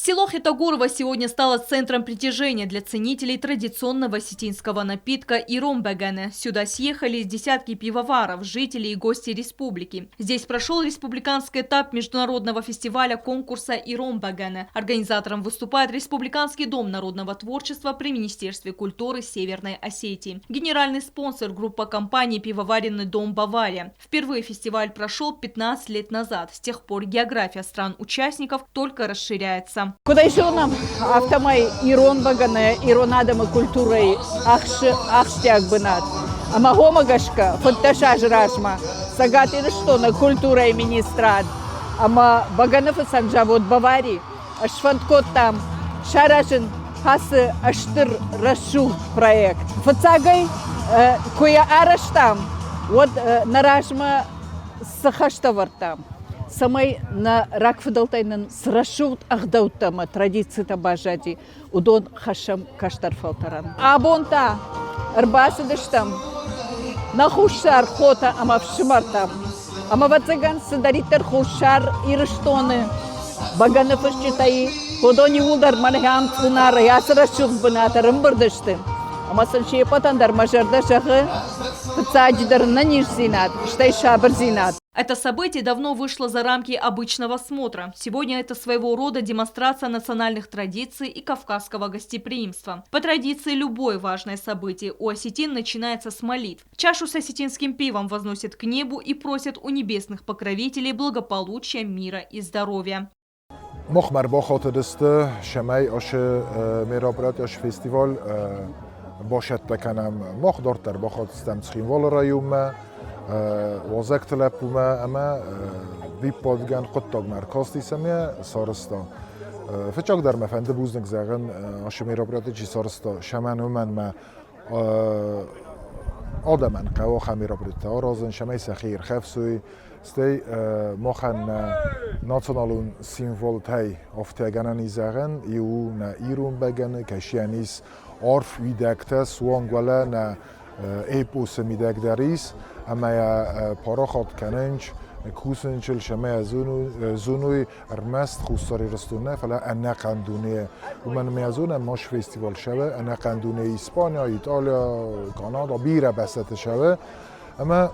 Село Хитогорово сегодня стало центром притяжения для ценителей традиционного осетинского напитка иромбегене. Сюда съехались десятки пивоваров, жителей и гостей республики. Здесь прошел республиканский этап международного фестиваля конкурса иромбегене. Организатором выступает Республиканский дом народного творчества при Министерстве культуры Северной Осетии. Генеральный спонсор — группа компаний «Пивоваренный дом Бавария». Впервые фестиваль прошел 15 лет назад. С тех пор география стран-участников только расширяется. Куда еще нам автомай иронбагане, иронадама культурой ахштяк бынат. Ама гомагашка, фотташаж рашма, сагатин что на культурой министрат. Ама баганов санджавод Баварии, ашфанткот там, шарашин хасы аштыр рашу проект. Фацагай, кое араш там, вот нарашма сахаштавар там. Самай на ракфдалтайнен срашут ахдауттама традиции табажади удон хашам каштарфалтаран. Абонта арбасыдыштам нахушар хота амавшимартам. Амавацыган сыдаритер хушар ирыштоны баганыфышчитаи ходони улдар манхам цынара ясрашух бынатарым бырдышты. Амасын шепатандар мажарда шахы пцадждар на нижзинат, штай шабр зинат. Это событие давно вышло за рамки обычного смотра. Сегодня это своего рода демонстрация национальных традиций и кавказского гостеприимства. По традиции, любое важное событие у осетин начинается с молитв. Чашу с осетинским пивом возносят к небу и просят у небесных покровителей благополучия, мира и здоровья. مخمر با خاطرست شمای آش میرابرات آش فستیوال باشد بکنم مخدارتر با خاطرستم تخیموال رایوم وازک تلپوم اما وی پادگان قطع مرکزی سمیه سارستا فچاق در مفنده بوزنگ زغن آش میرابرات چی سارستا شمن من ما آدمان قوا خمیرابرات آرازن شمای سخیر خفسوی ستی مخن ناتونالون سیمبول تای افتگانانی زغن یو نه ایرون بگن کشیانیس عرف ویدکته سوانگوله نه ایپوس میدک دریس اما یا پاراخات کننج کوسنچل شما زونوی ارمست خوستاری رستونه فلا انا قندونه و من میازون ماش فستیوال شوه انا قندونه اسپانیا ایتالیا کانادا بیره بسته شوه اما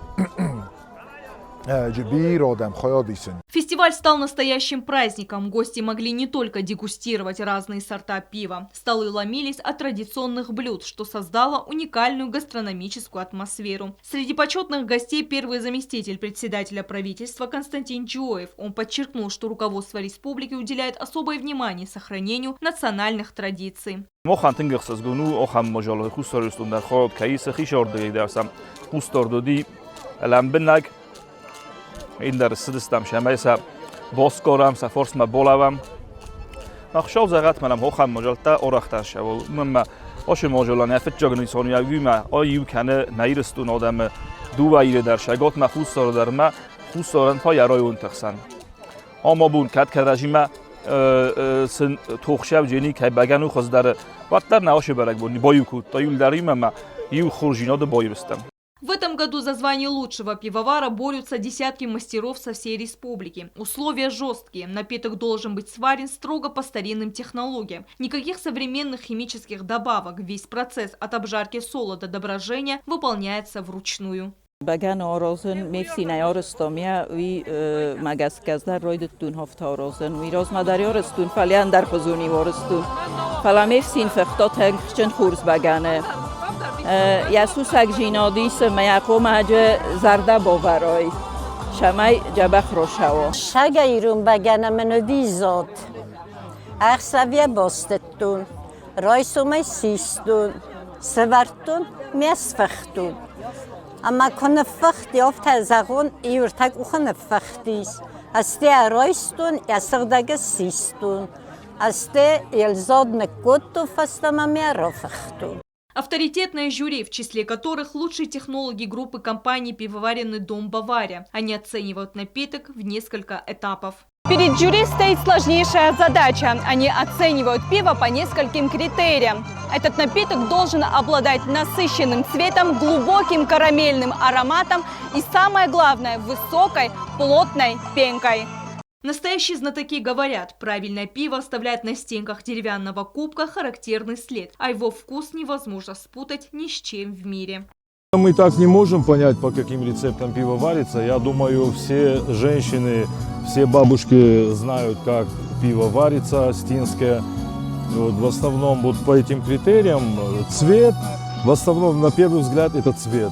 Фестиваль стал настоящим праздником. Гости могли не только дегустировать разные сорта пива. Столы ломились от традиционных блюд, что создало уникальную гастрономическую атмосферу. Среди почетных гостей первый заместитель председателя правительства Константин Джоев. Он подчеркнул, что руководство республики уделяет особое внимание сохранению национальных традиций. این در سدستم شمای سا باز کارم سفارس ما بالام نخشال زغت منم هوخم مجالتا اورختر شو مم آش ماجالان افت جگنی سونیا ویما آیو کنه نیرستون آدم دو وایره در شگات مفوس سر در ما فوس سرن پای رایون تخسن اما بون کد کدرجیما سن توخشاب جنی که بگنو خز در وقت در ناش برگ بونی بایوکو تایول داریم ما یو خورجیناد بایرستم. В этом году за звание лучшего пивовара борются десятки мастеров со всей республики. Условия жесткие. Напиток должен быть сварен строго по старинным технологиям. Никаких современных химических добавок. Весь процесс от обжарки солода до брожения выполняется вручную. Баган орозен мефсинай оростомия ви магасказдар ройдтун хофтарозен ви розмадари оростун фалиан дар хозуни оростун фала мефсин фехтот хчен хурс багане یاسوسک جینادی سمیاقوم هجه زرده باورای شمای جبخ روشاو شگه ایرون بگنه منو دیزاد اخسویه باستتون رایسومه سیستون سورتون میسفختون اما کنه فختی افت زغون ایورتک اوخنه فختیس استی رایستون یاسردگه سیستون استی یلزاد نکوتو فستم میارو فختون. Авторитетное жюри, в числе которых лучшие технологи группы компаний «Пивоваренный дом Бавария». Они оценивают напиток в несколько этапов. Перед жюри стоит сложнейшая задача. Они оценивают пиво по нескольким критериям. Этот напиток должен обладать насыщенным цветом, глубоким карамельным ароматом и, самое главное, высокой плотной пенкой. Настоящие знатоки говорят, правильное пиво оставляет на стенках деревянного кубка характерный след, а его вкус невозможно спутать ни с чем в мире. Мы так не можем понять, по каким рецептам пиво варится. Я думаю, все женщины, все бабушки знают, как пиво варится, астинское. Вот, в основном вот по этим критериям цвет, в основном на первый взгляд это цвет.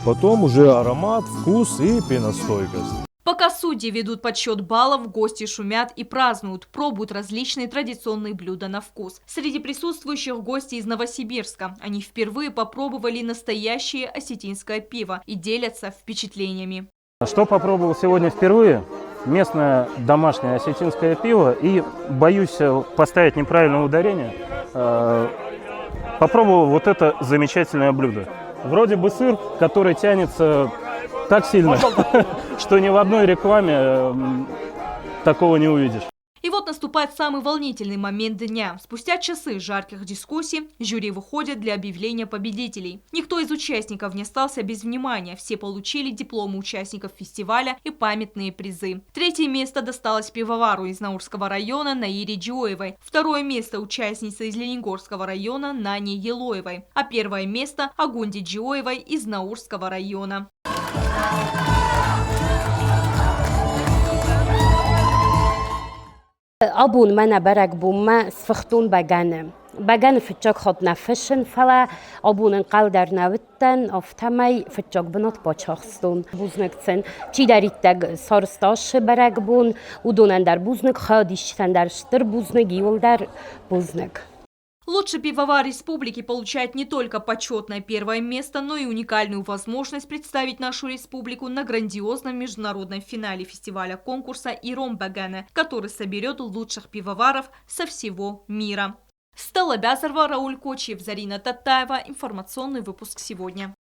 Потом уже аромат, вкус и пеностойкость. Пока судьи ведут подсчет баллов, гости шумят и празднуют, пробуют различные традиционные блюда на вкус. Среди присутствующих гости из Новосибирска. Они впервые попробовали настоящее осетинское пиво и делятся впечатлениями. Что попробовал сегодня впервые? Местное домашнее осетинское пиво. И боюсь поставить неправильное ударение. Попробовал вот это замечательное блюдо. Вроде бы сыр, который тянется так сильно, что ни в одной рекламе такого не увидишь. И вот наступает самый волнительный момент дня. Спустя часы жарких дискуссий жюри выходит для объявления победителей. Никто из участников не остался без внимания. Все получили дипломы участников фестиваля и памятные призы. Третье место досталось пивовару из Наурского района Наире Джиоевой. Второе место участнице из Лениногорского района Нане Елоевой. А первое место Агунде Джиоевой из Наурского района. أبون منا برك بوما سفختون بجانم فتشك خدنا فشن فلا أبون قلدر نوتن أفتمي فتشك بنات بچخستون بوزنك تن چی داریتگ سارستاش برك بون ودونن در بوزنك خادیشتن در شتر بوزنك یول در بوزنك. Лучший пивовар республики получает не только почетное первое место, но и уникальную возможность представить нашу республику на грандиозном международном финале фестиваля-конкурса «Иром Багане», который соберет лучших пивоваров со всего мира. Стелла Бязарова, Рауль Кочиев, Зарина Татаева. Информационный выпуск сегодня.